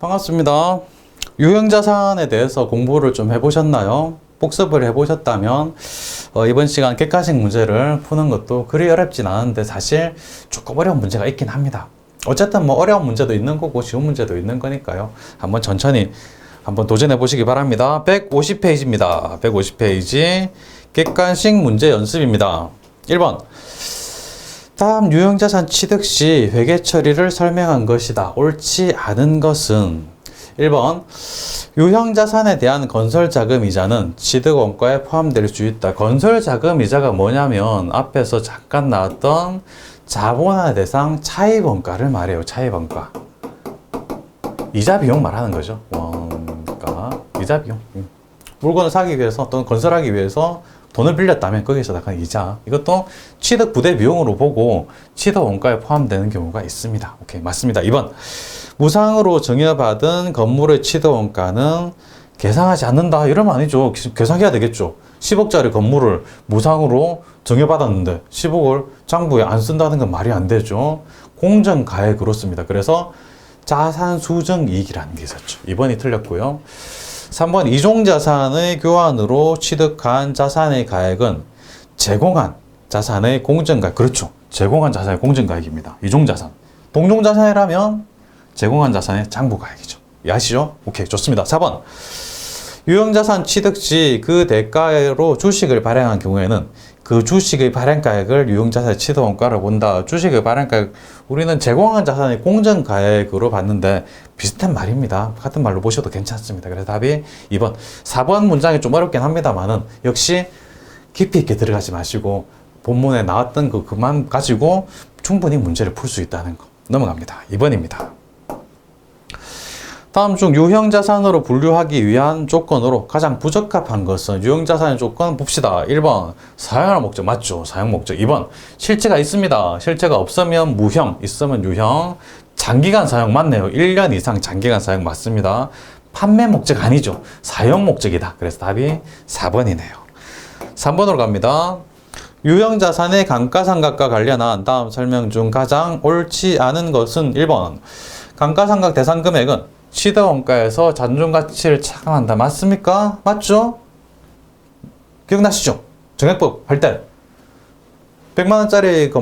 반갑습니다. 유형자산에 대해서 공부를 좀 해보셨나요? 복습을 해보셨다면 이번 시간 객관식 문제를 푸는 것도 그리 어렵진 않은데 사실 조금 어려운 문제가 있긴 합니다. 어쨌든 뭐 어려운 문제도 있는 거고 쉬운 문제도 있는 거니까요. 한번 천천히 한번 도전해 보시기 바랍니다. 150페이지입니다. 150페이지 객관식 문제 연습입니다. 1번 다음 유형자산 취득 시 회계 처리를 설명한 것이다. 옳지 않은 것은 1번 유형자산에 대한 건설자금이자는 취득원가에 포함될 수 있다. 건설자금이자가 뭐냐면 앞에서 잠깐 나왔던 자본화 대상 차입원가를 말해요. 차입원가. 이자 비용 말하는 거죠. 원가, 이자 비용. 물건을 사기 위해서 또는 건설하기 위해서 돈을 빌렸다면 거기서 나간 이자. 이것도 취득 부대 비용으로 보고 취득 원가에 포함되는 경우가 있습니다. 오케이, 맞습니다. 2번. 무상으로 증여받은 건물의 취득 원가는 계상하지 않는다. 이러면 아니죠. 계상해야 되겠죠. 10억짜리 건물을 무상으로 증여받았는데 10억을 장부에 안 쓴다는 건 말이 안 되죠. 공정가액으로 씁니다. 그래서 자산 수정 이익이라는 게 있었죠. 2번이 틀렸고요. 3번 이종자산의 교환으로 취득한 자산의 가액은 제공한 자산의 공정가액. 그렇죠. 제공한 자산의 공정가액입니다. 이종자산. 동종자산이라면 제공한 자산의 장부가액이죠. 아시죠? 오케이, 좋습니다. 4번 유형자산 취득 시 그 대가로 주식을 발행한 경우에는 그 주식의 발행가액을 유형자산의 취득원가로 본다. 주식의 발행가액, 우리는 제공한 자산의 공정가액으로 봤는데 비슷한 말입니다. 같은 말로 보셔도 괜찮습니다. 그래서 답이 2번. 4번 문장이 좀 어렵긴 합니다만은 역시 깊이 있게 들어가지 마시고 본문에 나왔던 그만 가지고 충분히 문제를 풀 수 있다는 거. 넘어갑니다. 2번입니다. 다음 중 유형자산으로 분류하기 위한 조건으로 가장 부적합한 것은 유형자산의 조건 봅시다. 1번 사용할 목적 맞죠? 사용 목적. 2번 실체가 있습니다. 실체가 없으면 무형, 있으면 유형. 장기간 사용 맞네요. 1년 이상 장기간 사용 맞습니다. 판매 목적 아니죠. 사용 목적이다. 그래서 답이 4번이네요. 3번으로 갑니다. 유형자산의 감가상각과 관련한 다음 설명 중 가장 옳지 않은 것은 1번 감가상각 대상 금액은 취득원가에서 잔존가치를 차감한다. 맞습니까? 맞죠? 기억나시죠? 정액법 할 때 100만원짜리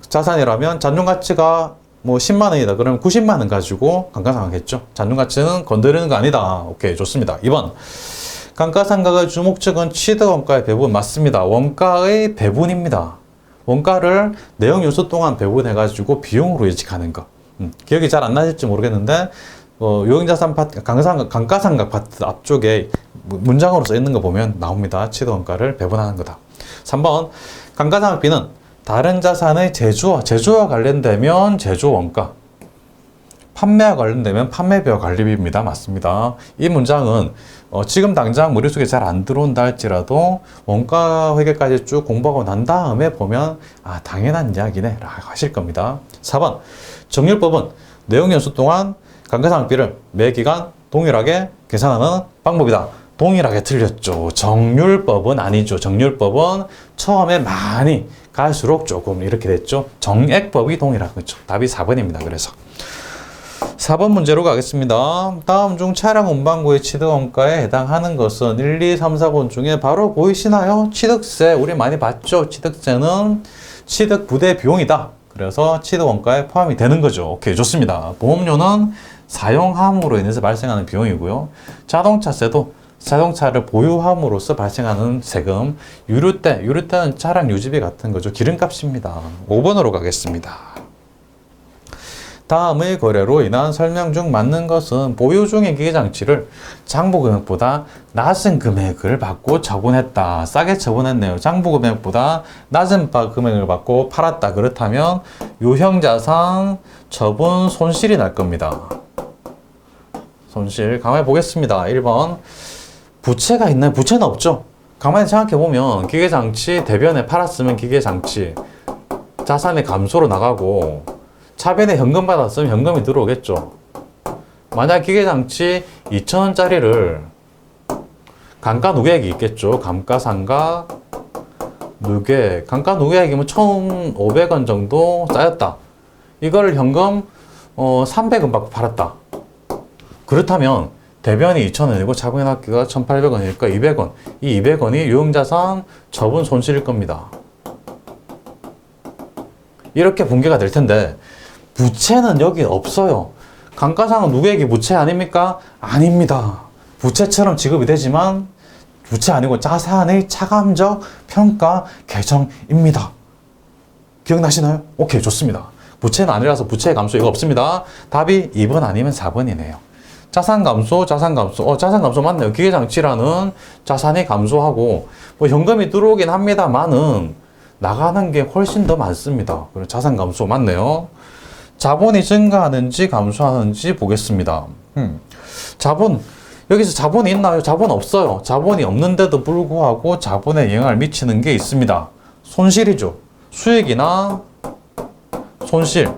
자산이라면 잔존가치가 뭐 10만원이다. 그러면 90만원 가지고 감가상각했죠. 잔존가치는 건드리는 거 아니다. 오케이, 좋습니다. 2번 감가상각의 주목적은 취득원가의 배분. 맞습니다. 원가의 배분입니다. 원가를 내용 요소 동안 배분해가지고 비용으로 예측하는 거. 기억이 잘 안 나실지 모르겠는데 유형자산 파트, 감가상각 파트 앞쪽에 문장으로 써 있는 거 보면 나옵니다. 취득원가를 배분하는 거다. 3번 감가상각비는 다른 자산의 제조와 관련되면 제조원가, 판매와 관련되면 판매비와 관리비입니다. 맞습니다. 이 문장은 지금 당장 머릿속에 잘 안 들어온다 할지라도 원가 회계까지 쭉 공부하고 난 다음에 보면 아, 당연한 이야기네 라고 하실 겁니다. 4번 정률법은 내용 연수 동안 감가상각비를 매 기간 동일하게 계산하는 방법이다. 동일하게 틀렸죠. 정률법은 아니죠. 정률법은 처음에 많이 갈수록 조금 이렇게 됐죠. 정액법이 동일한 거죠. 답이 4번입니다. 그래서 4번 문제로 가겠습니다. 다음 중 차량 운반구의 취득원가에 해당하는 것은 1, 2, 3, 4번 중에 바로 보이시나요? 취득세. 우리 많이 봤죠. 취득세는 취득 부대 비용이다. 그래서 취득원가에 포함이 되는 거죠. 오케이, 좋습니다. 보험료는 사용함으로 인해서 발생하는 비용이고요. 자동차세도 자동차를 보유함으로써 발생하는 세금. 유류세는 차량 유지비 같은 거죠. 기름값입니다. 5번으로 가겠습니다. 다음의 거래로 인한 설명 중 맞는 것은 보유 중의 기계장치를 장부금액보다 낮은 금액을 받고 처분했다. 싸게 처분했네요. 장부금액보다 낮은 금액을 받고 팔았다. 그렇다면 유형자산 처분 손실이 날 겁니다. 손실 가만히 보겠습니다. 1번 부채가 있나요? 부채는 없죠. 가만히 생각해보면 기계장치 대변에 팔았으면 기계장치 자산의 감소로 나가고 차변에 현금 받았으면 현금이 들어오겠죠. 만약 기계장치 2,000원짜리를 감가누계액이 있겠죠. 감가상각 누계 감가누계액이면 1,500원 정도 쌓였다. 이거를 현금 300원 받고 팔았다. 그렇다면 대변이 2,000원이고 자본의 합계가 1,800원이니까 200원. 이 200원이 유형자산 처분 손실일 겁니다. 이렇게 분개가 될 텐데 부채는 여기 없어요. 감가상은 누구에게 부채 아닙니까? 아닙니다. 부채처럼 지급이 되지만 부채 아니고 자산의 차감적 평가 계정입니다. 기억나시나요? 오케이, 좋습니다. 부채는 아니라서 부채 감소 이거 없습니다. 답이 2번 아니면 4번이네요. 자산 감소, 자산 감소. 자산 감소 맞네요. 기계장치라는 자산이 감소하고 뭐 현금이 들어오긴 합니다만은 나가는 게 훨씬 더 많습니다. 그리고 자산 감소 맞네요. 자본이 증가하는지 감소하는지 보겠습니다. 자본, 여기서 자본이 있나요? 자본 없어요. 자본이 없는데도 불구하고 자본에 영향을 미치는 게 있습니다. 손실이죠. 수익이나 손실.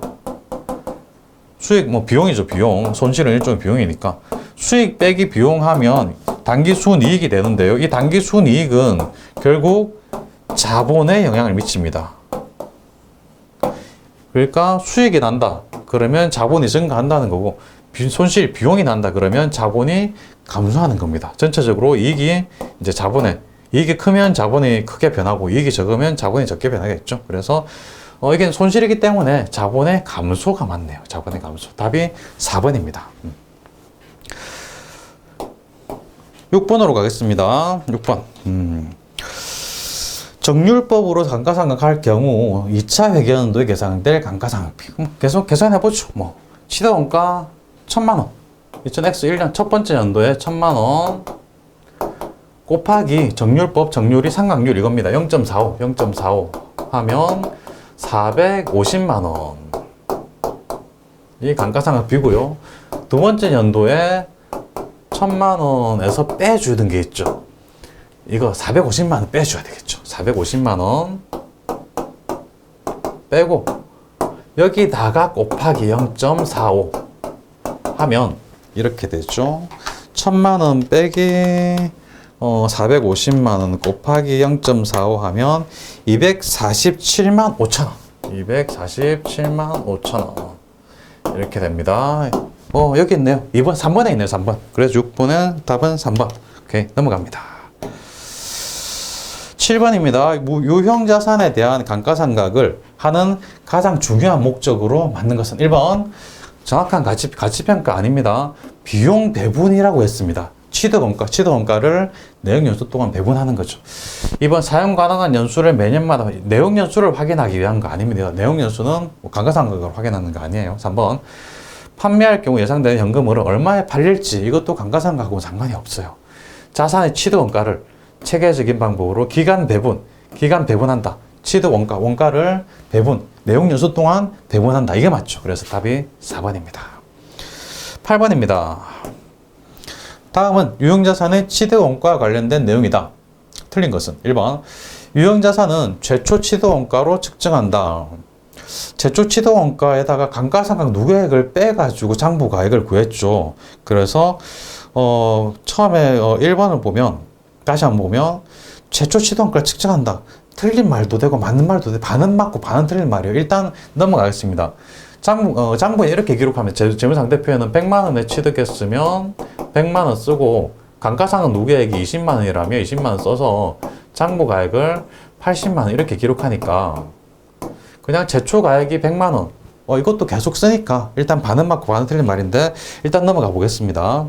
수익, 뭐 비용이죠, 비용. 손실은 일종의 비용이니까. 수익 빼기 비용 하면 단기 순이익이 되는데요. 이 단기 순이익은 결국 자본에 영향을 미칩니다. 그러니까 수익이 난다. 그러면 자본이 증가한다는 거고, 손실, 비용이 난다. 그러면 자본이 감소하는 겁니다. 전체적으로 이익이 이제 자본에, 이익이 크면 자본이 크게 변하고, 이익이 적으면 자본이 적게 변하겠죠. 그래서 이게 손실이기 때문에 자본의 감소가 맞네요. 자본의 감소. 답이 4번입니다. 6번으로 가겠습니다. 6번. 정률법으로 감가상각할 경우 2차 회계연도에 계산될 감가상각비. 계속 계산해보죠. 뭐 시대원가 1,000만원. 2000X1년 첫 번째 연도에 1,000만원 곱하기 정률법 정률이 상각률 이겁니다. 0.45, 0.45 하면 450만원. 이 감가상각비고요. 두 번째 연도에 1,000만원에서 빼주는 게 있죠. 이거 450만원 빼줘야 되겠죠. 450만원 빼고 여기다가 곱하기 0.45 하면 이렇게 되죠. 1,000만원 빼기 450만원 곱하기 0.45 하면 247만 5천원. 247만 5천원. 이렇게 됩니다. 여기 있네요. 2번, 3번에 있네요. 3번. 그래서 6번의 답은 3번. 오케이, 넘어갑니다. 7번입니다. 유형자산에 대한 감가상각을 하는 가장 중요한 목적으로 맞는 것은 1번, 정확한 가치평가 아닙니다. 비용 배분이라고 했습니다. 취득원가를 내역연수 동안 배분하는 거죠. 2번, 사용 가능한 연수를 매년마다 내역연수를 확인하기 위한 거 아닙니다. 내역연수는 감가상각을 확인하는 거 아니에요. 3번, 판매할 경우 예상되는 현금으로 얼마에 팔릴지 이것도 감가상각하고 상관이 없어요. 자산의 취득원가를 체계적인 방법으로 기간 배분한다. 원가를 내용연수 동안 배분한다. 이게 맞죠. 그래서 답이 4번입니다. 8번입니다. 다음은 유형자산의 취득원가와 관련된 내용이다. 틀린 것은 1번. 유형자산은 최초 취득원가로 측정한다. 최초 취득원가에다가 감가상각 누계액을 빼가지고 장부가액을 구했죠. 그래서 처음에 1번을 보면 다시 한번 보면 최초 취득원가를 측정한다. 틀린 말도 되고 맞는 말도 되고 반은 맞고 반은 틀린 말이에요. 일단 넘어가겠습니다. 장부에 이렇게 기록하면 재무상태표에는 100만 원에 취득했으면 100만 원 쓰고 감가상각 누계액이 20만 원이라면 20만 원 써서 장부가액을 80만 원 이렇게 기록하니까 그냥 제초가액이 100만 원. 이것도 계속 쓰니까 일단 반은 맞고 반은 틀린 말인데 일단 넘어가 보겠습니다.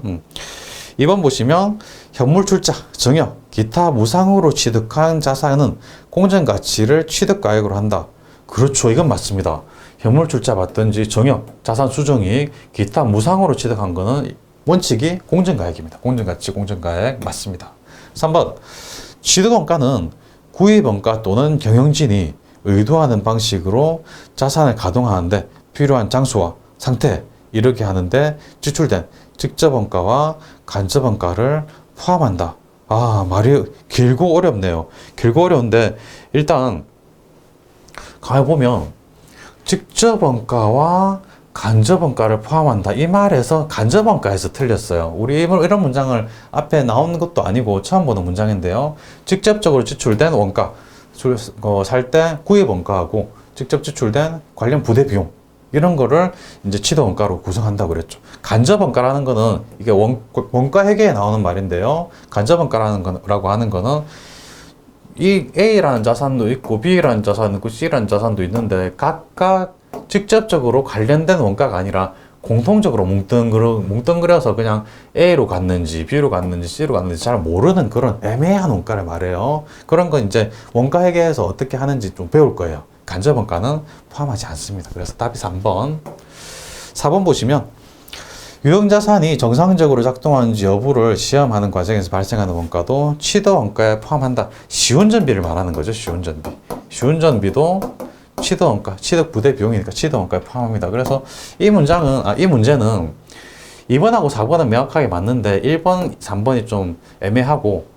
2번 보시면 현물출자, 정역, 기타 무상으로 취득한 자산은 공정가치를 취득가액으로 한다. 그렇죠. 이건 맞습니다. 현물출자 받든지 정역, 자산 수정이익, 기타 무상으로 취득한 거는 원칙이 공정가액입니다. 공정가치, 공정가액 맞습니다. 3번 취득원가는 구입원가 또는 경영진이 의도하는 방식으로 자산을 가동하는데 필요한 장소와 상태 이렇게 하는데 지출된 직접원가와 간접원가를 포함한다. 말이 길고 어렵네요. 길고 어려운데 일단 가만히 보면 직접원가와 간접원가를 포함한다. 이 말에서 간접원가에서 틀렸어요. 우리 이런 문장을 앞에 나온 것도 아니고 처음 보는 문장인데요. 직접적으로 지출된 원가, 살 때 구입원가하고 직접 지출된 관련 부대 비용 이런 거를 이제 취득 원가로 구성한다고 그랬죠. 간접 원가라는 거는 이게 원가 회계에 나오는 말인데요. 간접 원가라는 거라고 하는 거는 이 A라는 자산도 있고 B라는 자산도 있고 C라는 자산도 있는데 각각 직접적으로 관련된 원가가 아니라 공통적으로 뭉뚱그려서 그냥 A로 갔는지 B로 갔는지 C로 갔는지 잘 모르는 그런 애매한 원가를 말해요. 그런 건 이제 원가 회계에서 어떻게 하는지 좀 배울 거예요. 간접 원가는 포함하지 않습니다. 그래서 답이 3번. 4번 보시면 유형자산이 정상적으로 작동하는지 여부를 시험하는 과정에서 발생하는 원가도 취득 원가에 포함한다. 시운전비를 말하는 거죠. 시운전비. 시운전비도 취득 원가, 취득 부대 비용이니까 취득 원가에 포함합니다. 그래서 이 문제는 2번하고 4번은 명확하게 맞는데 1번, 3번이 좀 애매하고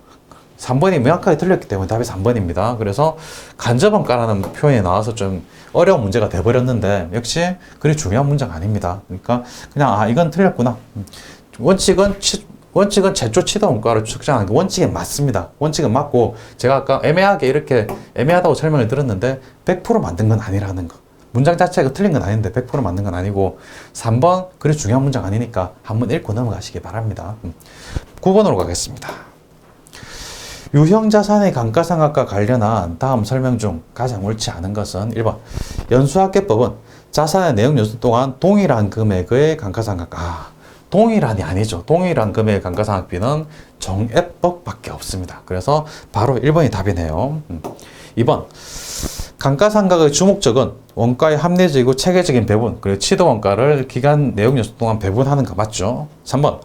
3번이 명확하게 틀렸기 때문에 답이 3번입니다. 그래서 간접 원가라는 표현이 나와서 좀 어려운 문제가 돼버렸는데 역시 그리 중요한 문제가 아닙니다. 그러니까 그냥 이건 틀렸구나. 원칙은 제초 취득 원가를 측정하는 게 원칙은 맞습니다. 원칙은 맞고 제가 아까 애매하게 이렇게 애매하다고 설명을 드렸는데 100% 만든 건 아니라는 거. 문장 자체가 틀린 건 아닌데 100% 맞는 건 아니고 3번 그리 중요한 문제가 아니니까 한번 읽고 넘어가시기 바랍니다. 9번으로 가겠습니다. 유형자산의 감가상각과 관련한 다음 설명 중 가장 옳지 않은 것은 1번 연수학계법은 자산의 내역 연수 동안 동일한 금액의 감가상각 동일한이 아니죠. 동일한 금액의 감가상각비는 정액법밖에 없습니다. 그래서 바로 1번이 답이네요. 2번 감가상각의 주목적은 원가의 합리적이고 체계적인 배분 그리고 취득 원가를 기간 내역 연수 동안 배분하는 거 맞죠? 3번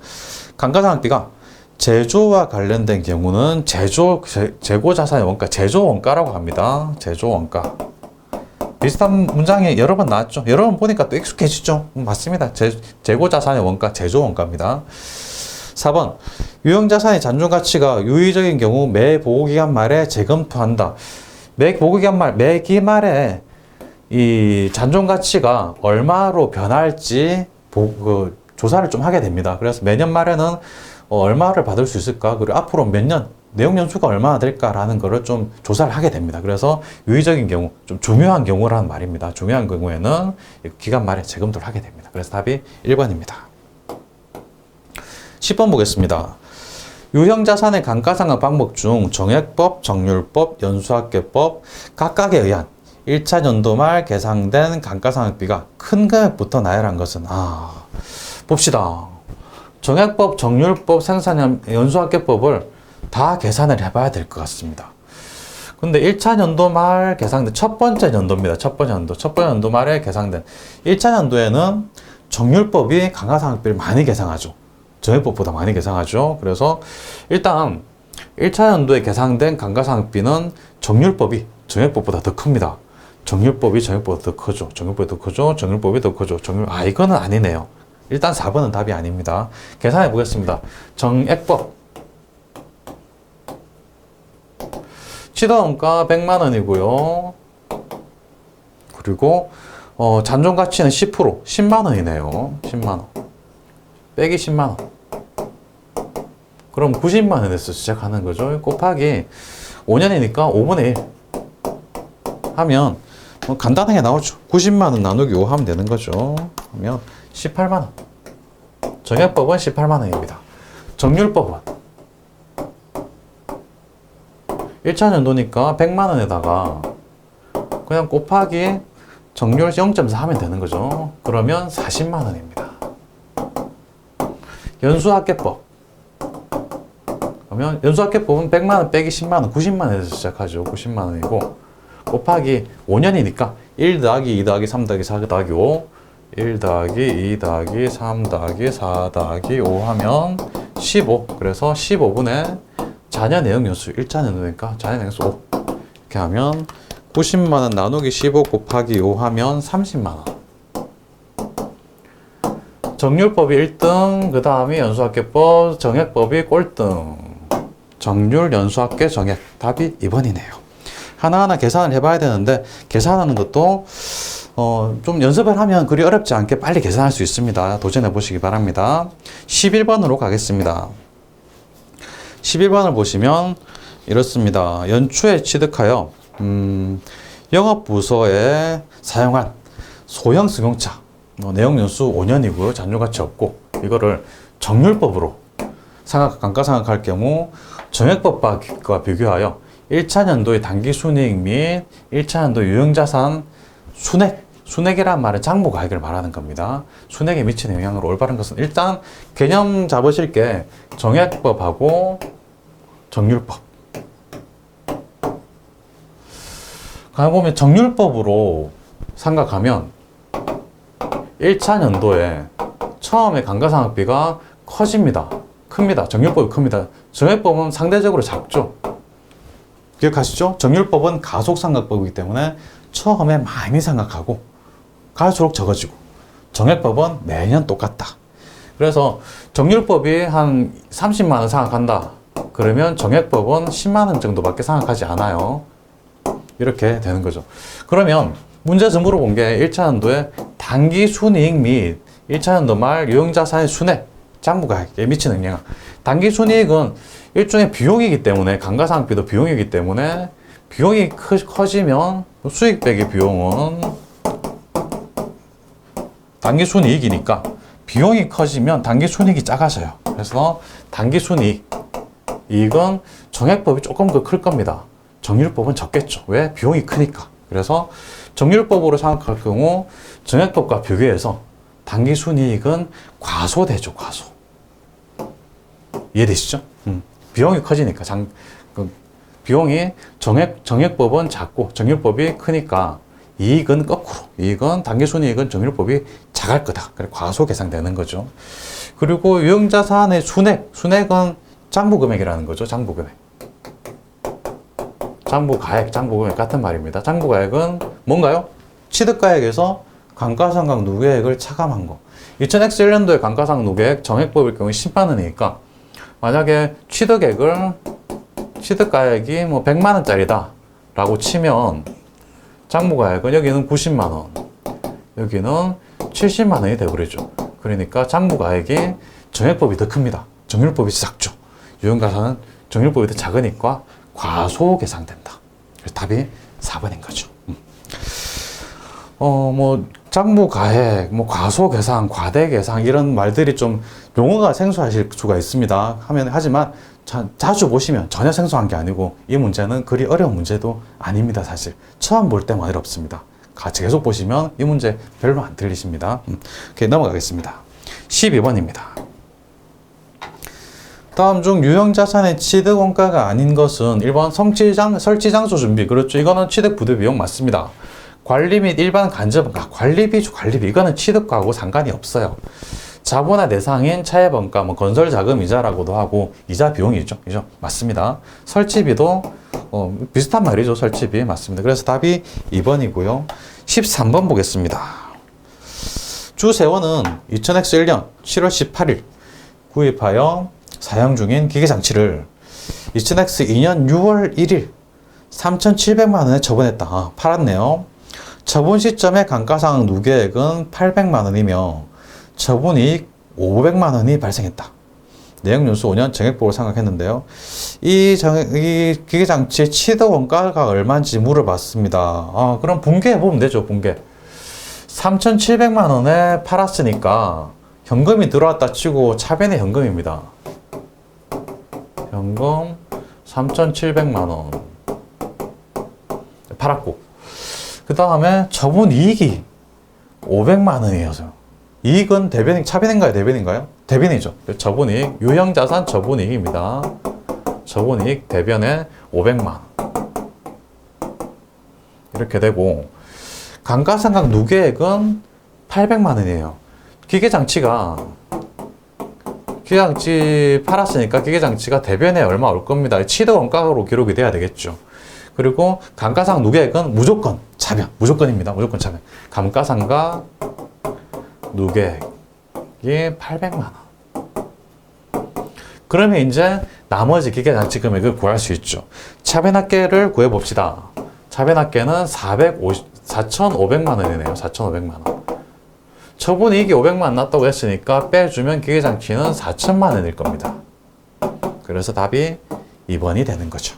감가상각비가 제조와 관련된 경우는 재고 자산의 원가, 제조 원가라고 합니다. 제조 원가. 비슷한 문장이 여러 번 나왔죠. 여러 번 보니까 또 익숙해지죠. 맞습니다. 재고 자산의 원가, 제조 원가입니다. 4번. 유형자산의 잔존 가치가 유의적인 경우 매 보고기간 말에 재검토한다. 매 기말에 이 잔존 가치가 얼마로 변할지 조사를 좀 하게 됩니다. 그래서 매년 말에는 얼마를 받을 수 있을까? 그리고 앞으로 몇 년, 내용 연수가 얼마나 될까라는 거를 좀 조사를 하게 됩니다. 그래서 유의적인 경우, 좀 중요한 경우라는 말입니다. 중요한 경우에는 기간 말에 재검토를 하게 됩니다. 그래서 답이 1번입니다. 10번 보겠습니다. 유형자산의 감가상각 방법 중 정액법, 정률법, 연수학계법 각각에 의한 1차 연도 말 계상된 감가상각비가 큰 금액부터 나열한 것은 봅시다. 정액법, 정률법, 연수학계법을 다 계산을 해봐야 될 것 같습니다. 근데 1차 연도 말 계상된 첫 번째 연도입니다. 첫 번째 연도 말에 계상된 1차 연도에는 정률법이 감가상각비를 많이 계상하죠. 정액법보다 많이 계상하죠. 그래서 일단 1차 연도에 계상된 감가상각비는 정률법이 정액법보다 더 큽니다. 정률법이 정액법보다 더 크죠. 정률법이 더 크죠. 정률법이 더 크죠. 이거는 아니네요. 일단 4번은 답이 아닙니다. 계산해 보겠습니다. 정액법 취득원가 100만 원이고요. 그리고 잔존 가치는 10%, 10만 원이네요. 10만 원. 빼기 10만 원. 그럼 90만 원에서 시작하는 거죠. 곱하기 5년이니까 5분의 1 하면 간단하게 나오죠. 90만 원 나누기 5 하면 되는 거죠. 하면 18만 원. 정액법은 18만 원입니다. 정률법은 1차 연도니까 100만 원에다가 그냥 곱하기 정률 0.4 하면 되는 거죠. 그러면 40만 원입니다. 연수학계법. 그러면 연수학계법은 100만 원 빼기 10만 원, 90만 원에서 시작하죠. 90만 원이고 곱하기 5년이니까 1 더하기 2 더하기 3 더하기 4 더하기 5 1 더하기 2 더하기 3 더하기 4 더하기 5 하면 15. 그래서 15분의 자녀 내역 연수 1차 연도니까 자녀 내역 연수 5 이렇게 하면 90만 원 나누기 15 곱하기 5 하면 30만 원. 정률법이 1등, 그 다음에 연수학계법, 정액법이 꼴등. 정률, 연수학계, 정액. 답이 2번이네요. 하나하나 계산을 해봐야 되는데 계산하는 것도 좀 연습을 하면 그리 어렵지 않게 빨리 계산할 수 있습니다. 도전해 보시기 바랍니다. 11번으로 가겠습니다. 11번을 보시면 이렇습니다. 연초에 취득하여 영업부서에 사용한 소형 승용차 내역 연수 5년이고요. 잔류가치 없고 이거를 정률법으로 감가상각할 경우 정액법과 비교하여 1차 년도의 당기순이익 및 1차 년도 유형자산 순액이란 말은 장부가액을 말하는 겁니다. 순액에 미치는 영향으로 올바른 것은 일단 개념 잡으실 게 정액법하고 정률법. 가보면 정률법으로 생각하면 1차 년도에 처음에 감가상각비가 큽니다. 정률법이 큽니다. 정액법은 상대적으로 작죠. 기억하시죠? 정률법은 가속상각법이기 때문에 처음에 많이 생각하고 갈수록 적어지고 정액법은 매년 똑같다. 그래서 정률법이 한 30만 원 생각한다. 그러면 정액법은 10만 원 정도밖에 생각하지 않아요. 이렇게 되는 거죠. 그러면 문제에서 물어본 게 1차 년도에 당기순이익 및 1차 년도 말 유형자산의 순액, 장부가액에 미치는 영향. 당기순이익은 일종의 비용이기 때문에 감가상각비도 비용이기 때문에 비용이 커지면 수익 빼기 비용은 당기순이익이니까 비용이 커지면 당기순이익이 작아져요. 그래서 당기순이익은 정액법이 조금 더 클 겁니다. 정률법은 적겠죠. 왜? 비용이 크니까. 그래서 정률법으로 생각할 경우 정액법과 비교해서 당기순이익은 과소되죠. 과소. 이해되시죠? 비용이 커지니까 비용이 정액법은 작고 정률법이 크니까 이익은 거꾸로. 이익은 당기순이익은 정률법이 작을 거다. 그래 과소 계산되는 거죠. 그리고 유형자산의 순액은 장부금액이라는 거죠. 장부금액. 장부금액 같은 말입니다. 장부가액은 뭔가요? 취득가액에서 감가상각 누계액을 차감한 거. 2000X1년도에 감가상각 누계액 정액법일 경우 10만 원이니까 만약에 취득가액이 뭐 100만 원짜리다 라고 치면 장부가액은 여기는 90만 원, 여기는 70만 원이 되버리죠. 그러니까 장부가액이 정액법이 더 큽니다. 정률법이 작죠. 유형자산은 정률법이 더 작으니까 과소 계산된다. 그래서 답이 4번인 거죠. 장부가액, 과소 계산, 과대 계산 이런 말들이 좀 용어가 생소하실 수가 있습니다. 하지만 자주 보시면 전혀 생소한 게 아니고 이 문제는 그리 어려운 문제도 아닙니다. 사실 처음 볼 때만 어렵습니다. 같이 계속 보시면 이 문제 별로 안 틀리십니다. 오케이, 넘어가겠습니다. 12번입니다. 다음 중 유형자산의 취득원가가 아닌 것은 1번 설치장소 준비. 그렇죠. 이거는 취득 부대 비용 맞습니다. 관리 및 일반 간접원가. 관리비죠. 관리비. 이거는 취득과하고 상관이 없어요. 자본의 대상인 차액원가, 건설 자금 이자라고도 하고 이자 비용이죠. 그죠? 맞습니다. 설치비도 비슷한 말이죠. 설치비 맞습니다. 그래서 답이 2번이고요. 13번 보겠습니다. 주세원은 2000X1년 7월 18일 구입하여 사용 중인 기계장치를 2000X 2년 6월 1일 3,700만 원에 처분했다. 팔았네요. 처분 시점의 감가상각 누계액은 800만 원이며 처분이익 500만 원이 발생했다. 내역연수 5년 정액법을 생각했는데요. 이 기계장치의 취득 원가가 얼마인지 물어봤습니다. 그럼 분개해보면 되죠. 분개. 3,700만 원에 팔았으니까 현금이 들어왔다 치고 차변의 현금입니다. 현금 3,700만 원 팔았고 그 다음에 처분 이익이 500만 원이어서 이익은 차변인가요? 대변인가요? 대변이죠. 처분이익, 유형자산 처분이익입니다. 처분이익 대변에 500만 원 이렇게 되고 감가상각 누계액은 800만 원이에요. 기계장치 팔았으니까 기계장치가 대변에 얼마 올 겁니다. 취득원가로 기록이 돼야 되겠죠. 그리고 감가상각 누계액은 무조건 차변, 무조건입니다. 무조건 차변. 감가상각 누계액이 800만 원. 그러면 이제 나머지 기계장치 금액을 구할 수 있죠. 차변합계를 구해봅시다. 차변합계는 4,500만 원이네요. 4,500만 원. 처분이익이 500만 원 났다고 했으니까 빼주면 기계장치는 4,000만 원일 겁니다. 그래서 답이 2번이 되는 거죠.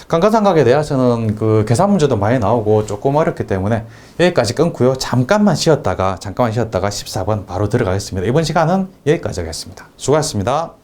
감가상각에 대해서는 그 계산 문제도 많이 나오고 조금 어렵기 때문에 여기까지 끊고요. 잠깐만 쉬었다가 14번 바로 들어가겠습니다. 이번 시간은 여기까지 하겠습니다. 수고하셨습니다.